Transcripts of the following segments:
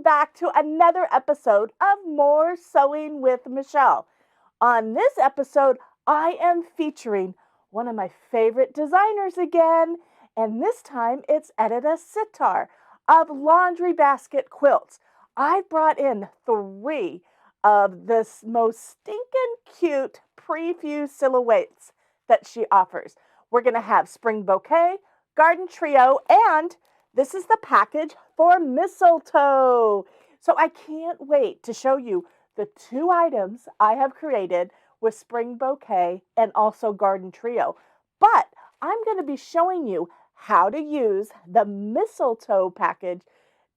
back to another episode of More Sewing with Michele. On this episode, I am featuring one of my favorite designers again, and this time it's Edyta Sitar of Laundry Basket Quilts. I brought in 3 of the most stinking cute prefused silhouettes that she offers. We're going to have Spring Bouquet, Garden Trio, and this is the package for Mistletoe. So I can't wait to show you the 2 items I have created with Spring Bouquet and also Garden Trio. But I'm going to be showing you how to use the Mistletoe package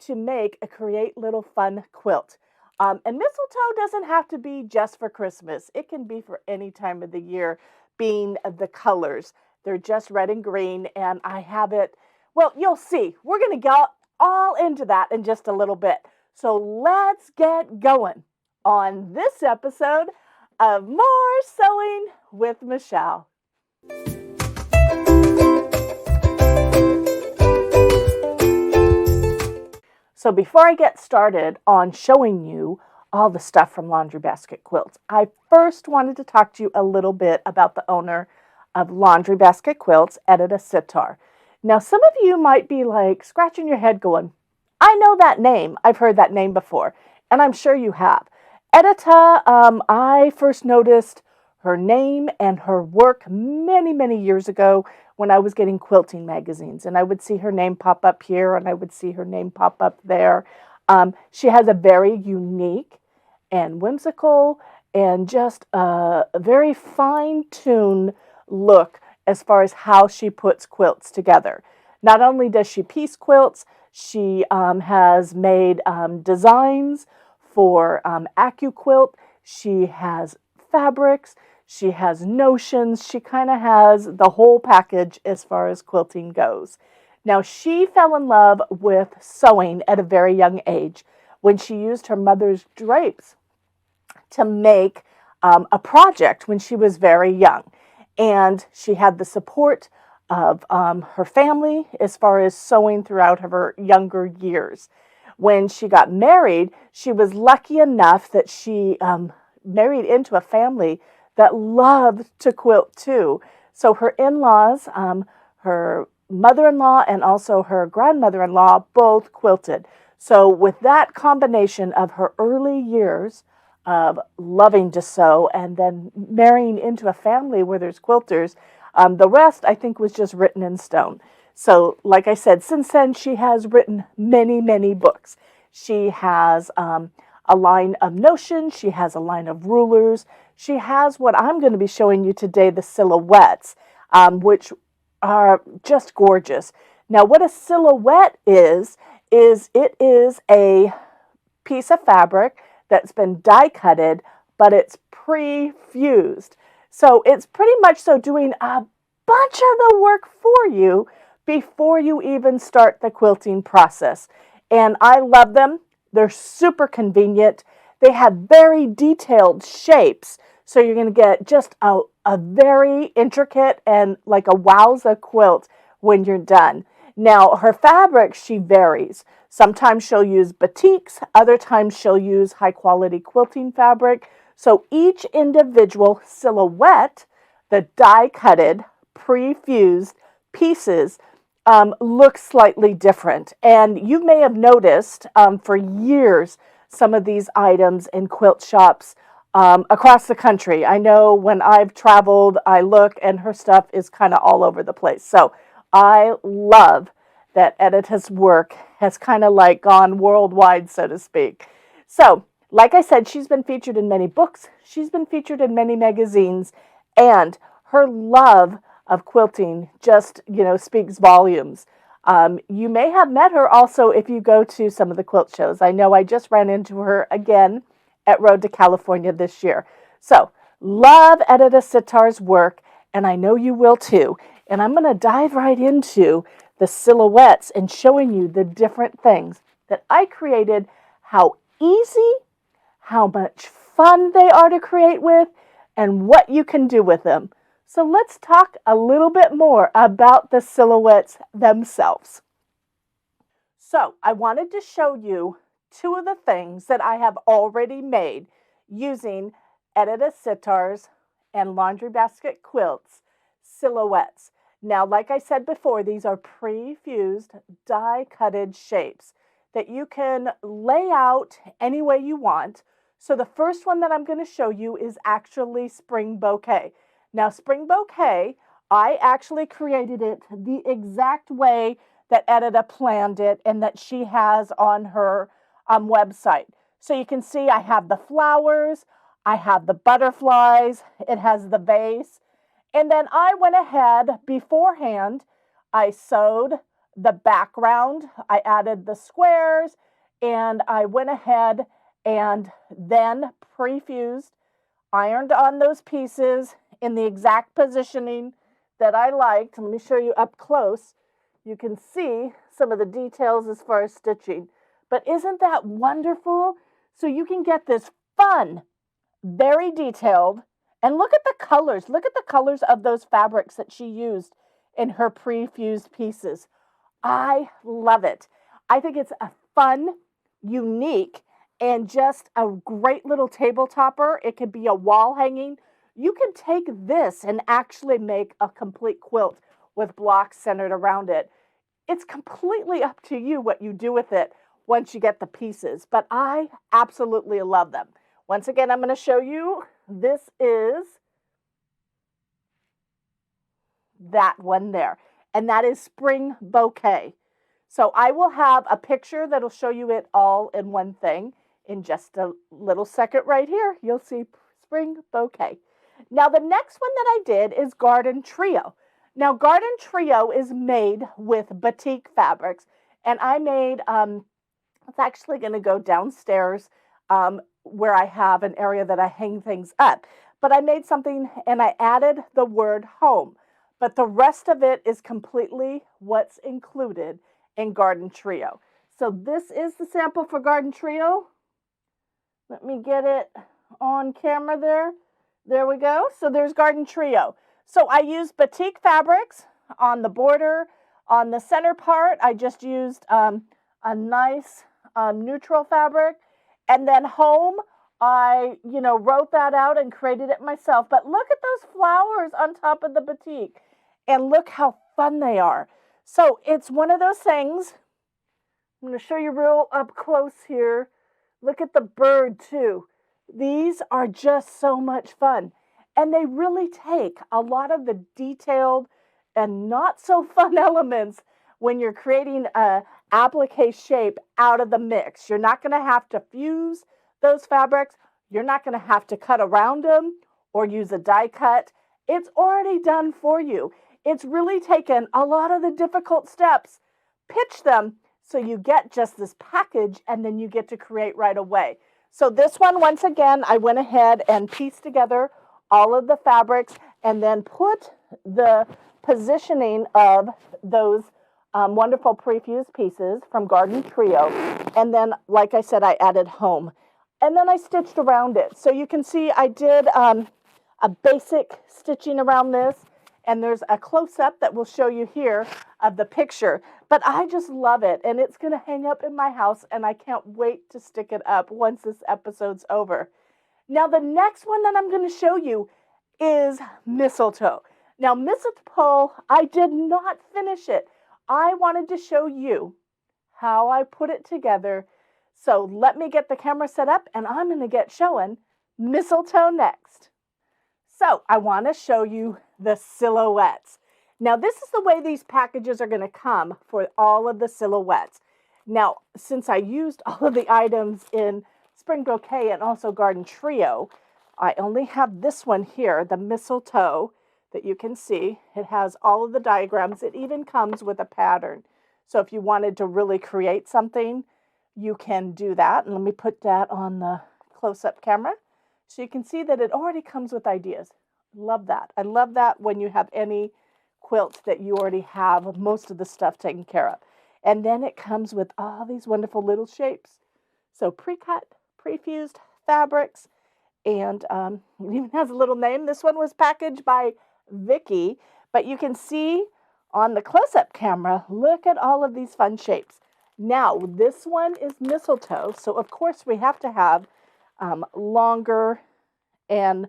to make a create little fun quilt. And mistletoe doesn't have to be just for Christmas. It can be for any time of the year, being the colors. They're just red and green, and I have it. Well, you'll see. We're going to go all into that in just a little bit. So let's get going on this episode of More Sewing with Michele. So before I get started on showing you all the stuff from Laundry Basket Quilts, I first wanted to talk to you a little bit about the owner of Laundry Basket Quilts, Edyta Sitar. Now, some of you might be like scratching your head going, I know that name. I've heard that name before, and I'm sure you have. Edyta, I first noticed her name and her work many, many years ago when I was getting quilting magazines, and I would see her name pop up here, and I would see her name pop up there. She has a very unique and whimsical and just a very fine-tuned look as far as how she puts quilts together. Not only does she piece quilts, she has made designs for AccuQuilt. She has fabrics. She has notions. She kind of has the whole package as far as quilting goes. Now, she fell in love with sewing at a very young age when she used her mother's drapes to make a project when she was very young. And she had the support of her family as far as sewing throughout her younger years. When she got married, she was lucky enough that she married into a family that loved to quilt too. So her in-laws, her mother-in-law and also her grandmother-in-law both quilted. So with that combination of her early years of loving to sew and then marrying into a family where there's quilters, the rest I think was just written in stone. So like I said, since then she has written many, many books. She has a line of notions. She has a line of rulers. She has what I'm going to be showing you today, the silhouettes, which are just gorgeous. Now what a silhouette is it is a piece of fabric that's been die-cutted, but it's pre-fused. So it's pretty much so doing a bunch of the work for you before you even start the quilting process. And I love them. They're super convenient. They have very detailed shapes. So you're going to get just a very intricate and like a wowza quilt when you're done. Now, her fabric, she varies. Sometimes she'll use batiks, other times she'll use high-quality quilting fabric. So each individual silhouette, the die-cutted, pre-fused pieces, look slightly different. And you may have noticed for years some of these items in quilt shops across the country. I know when I've traveled, I look and her stuff is kind of all over the place. So I love that Edyta's work has kind of like gone worldwide, so to speak. So, like I said, she's been featured in many books. She's been featured in many magazines, and her love of quilting just, speaks volumes. You may have met her also if you go to some of the quilt shows. I know I just ran into her again at Road to California this year. So, love Edyta Sitar's work, and I know you will too. And I'm going to dive right into the silhouettes and showing you the different things that I created, how easy, how much fun they are to create with, and what you can do with them. So let's talk a little bit more about the silhouettes themselves. So I wanted to show you two of the things that I have already made using Edita Sitar's and Laundry Basket Quilts silhouettes. Now, like I said before, these are pre-fused, die-cutted shapes that you can lay out any way you want. So the first one that I'm going to show you is actually Spring Bouquet. Now, Spring Bouquet, I actually created it the exact way that Edita planned it and that she has on her website. So you can see I have the flowers, I have the butterflies, it has the vase, and then I went ahead beforehand, I sewed the background, I added the squares, and I went ahead and then pre-fused, ironed on those pieces in the exact positioning that I liked. Let me show you up close. You can see some of the details as far as stitching. But isn't that wonderful? So you can get this fun, very detailed, and look at the colors. Look at the colors of those fabrics that she used in her pre-fused pieces. I love it. I think it's a fun, unique, and just a great little table topper. It could be a wall hanging. You can take this and actually make a complete quilt with blocks centered around it. It's completely up to you what you do with it once you get the pieces, but I absolutely love them. Once again, I'm going to show you, this is that one there, and that is Spring Bouquet. So I will have a picture that'll show you it all in one thing in just a little second right here. You'll see Spring Bouquet. Now the next one that I did is Garden Trio. Now Garden Trio is made with batik fabrics, and I made, it's actually going to go downstairs where I have an area that I hang things up. But I made something and I added the word home. But the rest of it is completely what's included in Garden Trio. So this is the sample for Garden Trio. Let me get it on camera there. There we go. So there's Garden Trio. So I used batik fabrics on the border. On the center part, I just used a nice neutral fabric. And then home, I, wrote that out and created it myself. But look at those flowers on top of the batik. And look how fun they are. So it's one of those things. I'm going to show you real up close here. Look at the bird too. These are just so much fun. And they really take a lot of the detailed and not so fun elements when you're creating a applique shape out of the mix. You're not going to have to fuse those fabrics. You're not going to have to cut around them or use a die cut. It's already done for you. It's really taken a lot of the difficult steps, pitch them so you get just this package and then you get to create right away. So this one, once again, I went ahead and pieced together all of the fabrics and then put the positioning of those wonderful pre-fused pieces from Garden Trio. And then, like I said, I added home. And then I stitched around it. So you can see I did a basic stitching around this. And there's a close-up that we'll show you here of the picture. But I just love it. And it's going to hang up in my house. And I can't wait to stick it up once this episode's over. Now, the next one that I'm going to show you is Mistletoe. Now, Mistletoe, I did not finish it. I wanted to show you how I put it together. So let me get the camera set up. And I'm going to get showing Mistletoe next. So I want to show you the silhouettes. Now this is the way these packages are going to come for all of the silhouettes. Now, since I used all of the items in Spring Bouquet and also Garden Trio, I only have this one here, the Mistletoe, that you can see. It has all of the diagrams. It even comes with a pattern. So if you wanted to really create something, you can do that. And let me put that on the close-up camera. So you can see that it already comes with ideas. Love that. I love that when you have any quilt that you already have most of the stuff taken care of. And then it comes with all these wonderful little shapes. So pre-cut, pre-fused fabrics, and it even has a little name. This one was packaged by Vicky, but you can see on the close-up camera, look at all of these fun shapes. Now, this one is mistletoe, so of course we have to have longer, and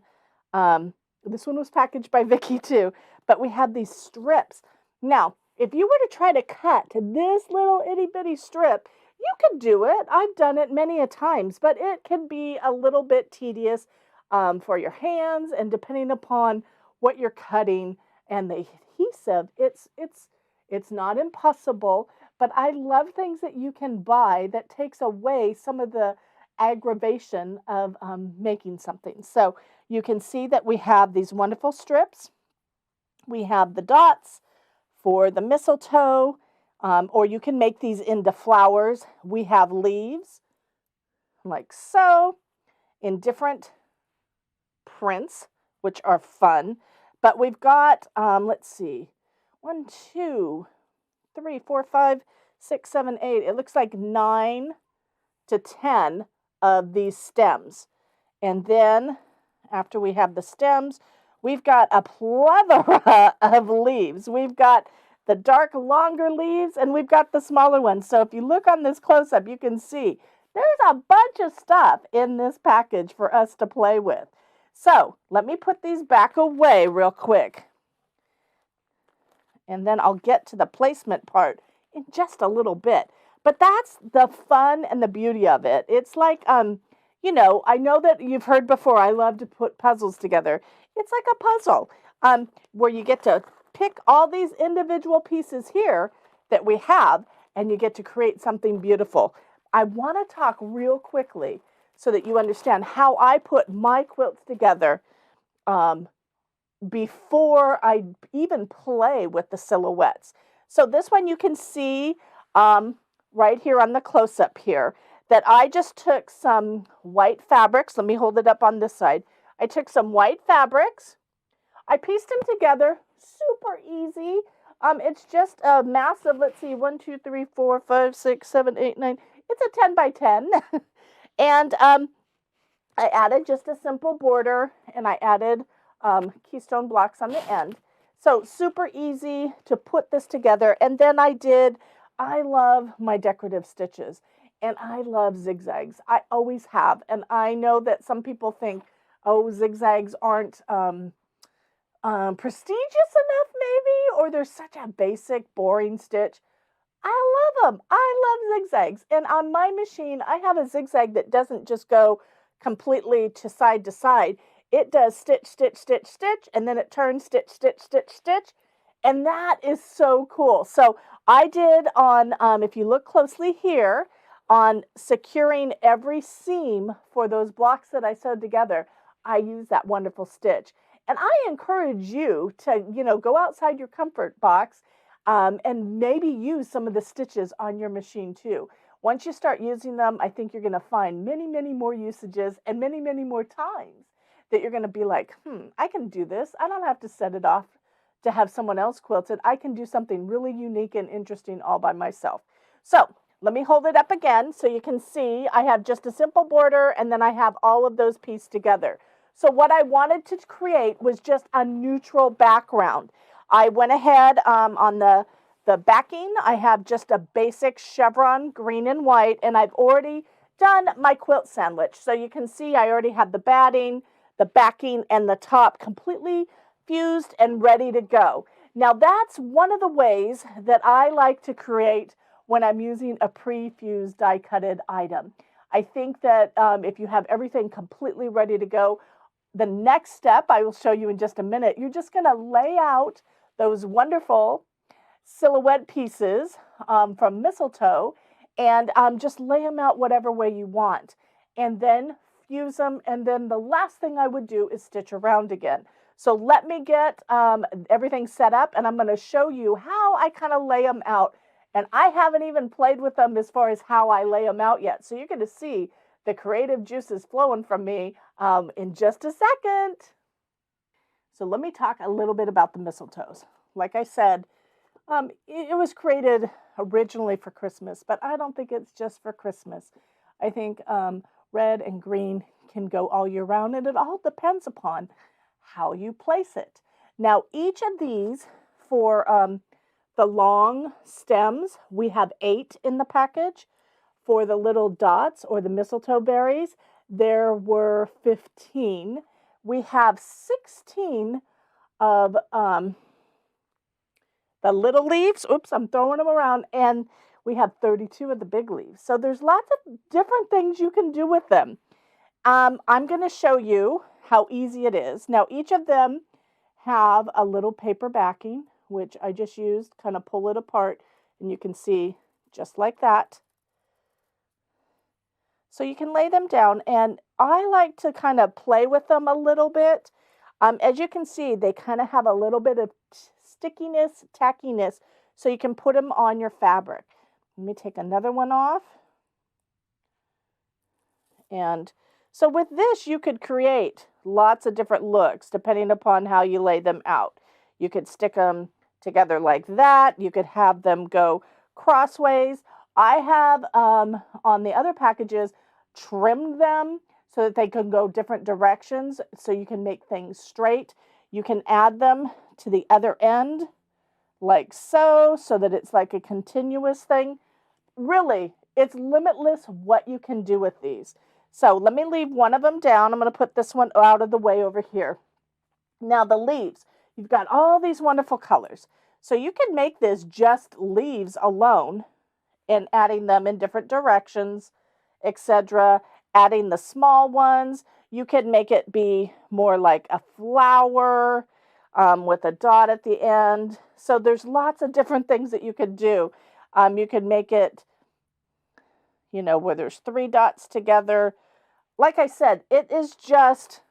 um, this one was packaged by Vicky too, but we have these strips. Now, if you were to try to cut this little itty bitty strip, you could do it. I've done it many a times, but it can be a little bit tedious for your hands, and depending upon what you're cutting and the adhesive, it's not impossible. But I love things that you can buy that takes away some of the aggravation of making something. So you can see that we have these wonderful strips. We have the dots for the mistletoe, or you can make these into flowers. We have leaves, like so, in different prints, which are fun. But we've got, let's see, 1, 2, 3, 4, 5, 6, 7, 8. It looks like 9 to 10 of these stems. And then after we have the stems, we've got a plethora of leaves. We've got the dark, longer leaves, and we've got the smaller ones. So if you look on this close-up, you can see there's a bunch of stuff in this package for us to play with. So let me put these back away real quick. And then I'll get to the placement part in just a little bit. But that's the fun and the beauty of it. It's like, you know, I know that you've heard before, I love to put puzzles together. It's like a puzzle where you get to pick all these individual pieces here that we have, and you get to create something beautiful. I want to talk real quickly so that you understand how I put my quilts together before I even play with the silhouettes. So this one you can see right here on the close-up here that I just took some white fabrics. Let me hold it up on this side. I took some white fabrics. I pieced them together, super easy. It's just a mass of, let's see, 1, 2, 3, 4, 5, 6, 7, 8, 9. It's a 10 by 10. And I added just a simple border, and I added keystone blocks on the end. So super easy to put this together. And then I love my decorative stitches, and I love zigzags. I always have. And I know that some people think, oh, zigzags aren't prestigious enough maybe, or they're such a basic, boring stitch. I love them. I love zigzags. And on my machine, I have a zigzag that doesn't just go completely to side. It does stitch, stitch, stitch, stitch, and then it turns stitch, stitch, stitch, stitch. And that is so cool. So I did on, if you look closely here, on securing every seam for those blocks that I sewed together, I use that wonderful stitch. And I encourage you to, you know, go outside your comfort box and maybe use some of the stitches on your machine too. Once you start using them, I think you're going to find many, many more usages and many, many more times that you're going to be like, I can do this. I don't have to set it off to have someone else quilt it. I can do something really unique and interesting all by myself. So let me hold it up again so you can see I have just a simple border, and then I have all of those pieced together. So what I wanted to create was just a neutral background. I went ahead on the backing. I have just a basic chevron green and white, and I've already done my quilt sandwich. So you can see I already have the batting, the backing, and the top completely fused and ready to go. Now that's one of the ways that I like to create when I'm using a pre-fused die-cutted item. I think that if you have everything completely ready to go, the next step I will show you in just a minute, you're just going to lay out those wonderful silhouette pieces from mistletoe and just lay them out whatever way you want, and then fuse them. And then the last thing I would do is stitch around again. So let me get everything set up, and I'm going to show you how I kind of lay them out. And I haven't even played with them as far as how I lay them out yet. So you're going to see the creative juices flowing from me in just a second. So let me talk a little bit about the mistletoes. Like I said, it was created originally for Christmas, but I don't think it's just for Christmas. I think red and green can go all year round, and it all depends upon how you place it. Now, each of these for the long stems, we have 8 in the package. For the little dots or the mistletoe berries, there were 15. We have 16 of the little leaves. Oops, I'm throwing them around. And we have 32 of the big leaves. So there's lots of different things you can do with them. I'm going to show you how easy it is. Now, each of them have a little paper backing, which I just used, kind of pull it apart, and you can see just like that. So you can lay them down, and I like to kind of play with them a little bit. As you can see, they kind of have a little bit of stickiness, tackiness, so you can put them on your fabric. Let me take another one off. And so with this, you could create lots of different looks depending upon how you lay them out. You could stick them together like that. You could have them go crossways. I have, on the other packages, trimmed them so that they can go different directions, so you can make things straight. You can add them to the other end like so that it's like a continuous thing. Really, it's limitless what you can do with these. So let me leave one of them down. I'm going to put this one out of the way over here. Now the leaves, you've got all these wonderful colors. So you can make this just leaves alone and adding them in different directions, etc. Adding the small ones. You could make it be more like a flower with a dot at the end. So there's lots of different things that you could do. You could make it, where there's 3 dots together. Like I said, it is just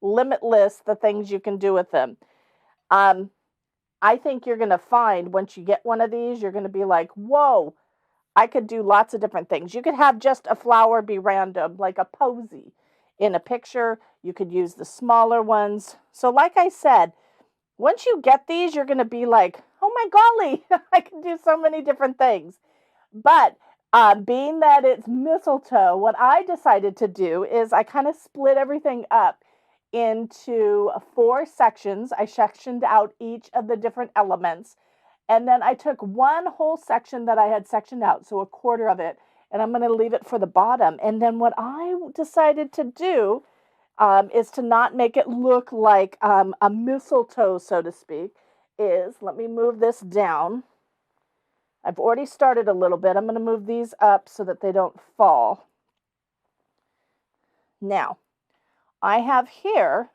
limitless the things you can do with them. I think you're going to find once you get one of these, you're going to be like, whoa, I could do lots of different things. You could have just a flower be random, like a posy in a picture. You could use the smaller ones. So like I said, once you get these, you're going to be like, oh my golly, I can do so many different things. But being that it's mistletoe, what I decided to do is I kind of split everything up into 4 sections. I sectioned out each of the different elements. And then I took one whole section that I had sectioned out, so a quarter of it, and I'm going to leave it for the bottom. And then what I decided to do is to not make it look like a mistletoe, so to speak, let me move this down. I've already started a little bit. I'm going to move these up so that they don't fall. Now, I have here,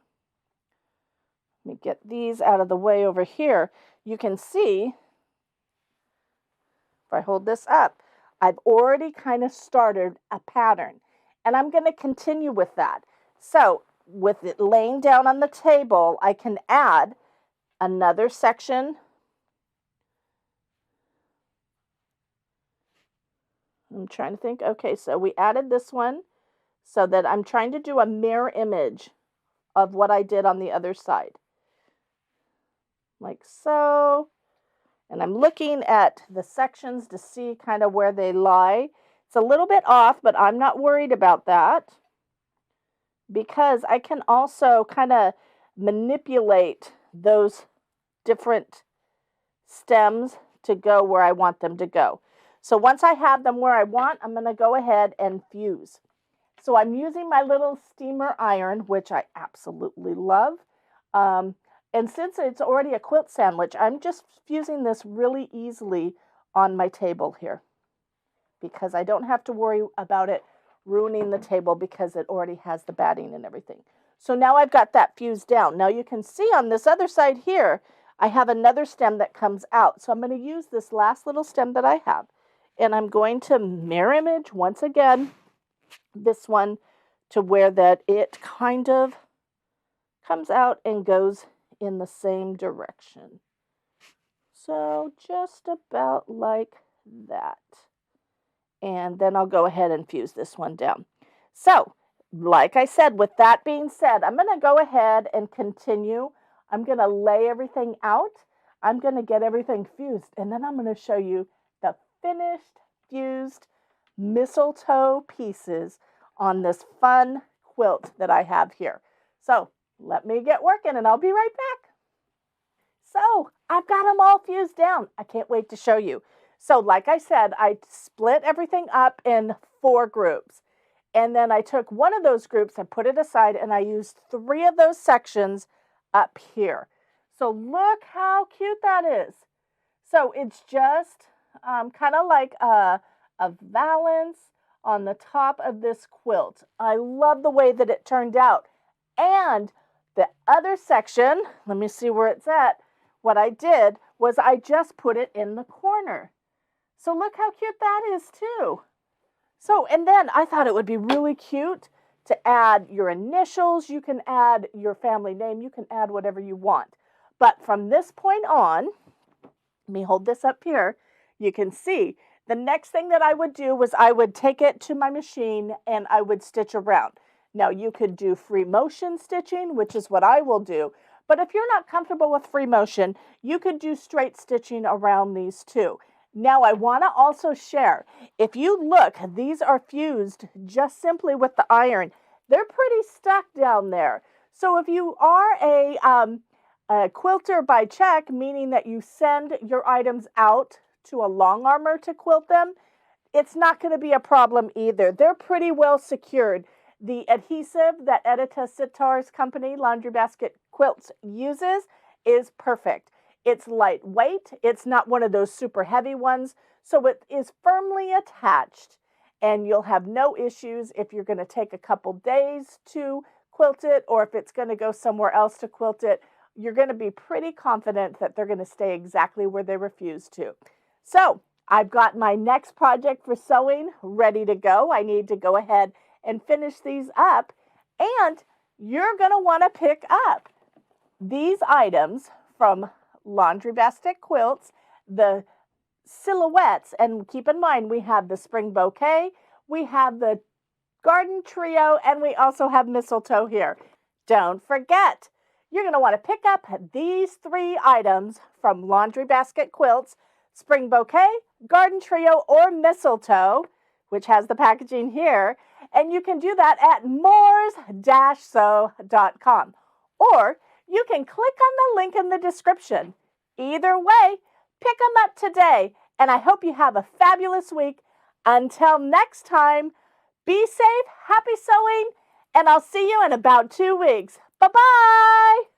let me get these out of the way over here. You can see, if I hold this up, I've already kind of started a pattern, and I'm going to continue with that. So with it laying down on the table, I can add another section. I'm trying to think. Okay, so we added this one so that I'm trying to do a mirror image of what I did on the other side. Like so. And I'm looking at the sections to see kind of where they lie. It's a little bit off, but I'm not worried about that because I can also kind of manipulate those different stems to go where I want them to go. So once I have them where I want, I'm going to go ahead and fuse. So I'm using my little steamer iron, which I absolutely love. And since it's already a quilt sandwich, I'm just fusing this really easily on my table here because I don't have to worry about it ruining the table because it already has the batting and everything. So now I've got that fused down. Now you can see on this other side here, I have another stem that comes out. So I'm going to use this last little stem that I have, and I'm going to mirror image once again this one to where that it kind of comes out and goes in the same direction. So just about like that. And then I'll go ahead and fuse this one down. So, like I said, with that being said, I'm going to go ahead and continue. I'm going to lay everything out. I'm going to get everything fused. And then I'm going to show you the finished, fused mistletoe pieces on this fun quilt that I have here. So, let me get working and I'll be right back. So, I've got them all fused down. I can't wait to show you. So like I said, I split everything up in 4 groups. And then I took one of those groups and put it aside, and I used 3 of those sections up here. So look how cute that is. So it's just kind of like a valance on the top of this quilt. I love the way that it turned out. And the other section, let me see where it's at. What I did was I just put it in the corner. So look how cute that is too. So, and then I thought it would be really cute to add your initials. You can add your family name. You can add whatever you want. But from this point on, let me hold this up here. You can see the next thing that I would do was I would take it to my machine and I would stitch around. Now you could do free motion stitching, which is what I will do. But if you're not comfortable with free motion, you could do straight stitching around these too. Now I want to also share, if you look, these are fused just simply with the iron. They're pretty stuck down there. So if you are a quilter by check, meaning that you send your items out to a long armor to quilt them, it's not going to be a problem either. They're pretty well secured. The adhesive that Edita Sitar's company, Laundry Basket Quilts, uses is perfect. It's lightweight. It's not one of those super heavy ones. So it is firmly attached, and you'll have no issues if you're going to take a couple days to quilt it, or if it's going to go somewhere else to quilt it. You're going to be pretty confident that they're going to stay exactly where they were fused to. So I've got my next project for sewing ready to go. I need to go ahead and finish these up, and you're going to want to pick up these items from Laundry Basket Quilts, the silhouettes, and keep in mind we have the Spring Bouquet, we have the Garden Trio, and we also have Mistletoe here. Don't forget, you're going to want to pick up these 3 items from Laundry Basket Quilts, Spring Bouquet, Garden Trio, or Mistletoe, which has the packaging here, and you can do that at moors-sew.com. Or you can click on the link in the description. Either way, pick them up today, and I hope you have a fabulous week. Until next time, be safe, happy sewing, and I'll see you in about 2 weeks. Bye-bye!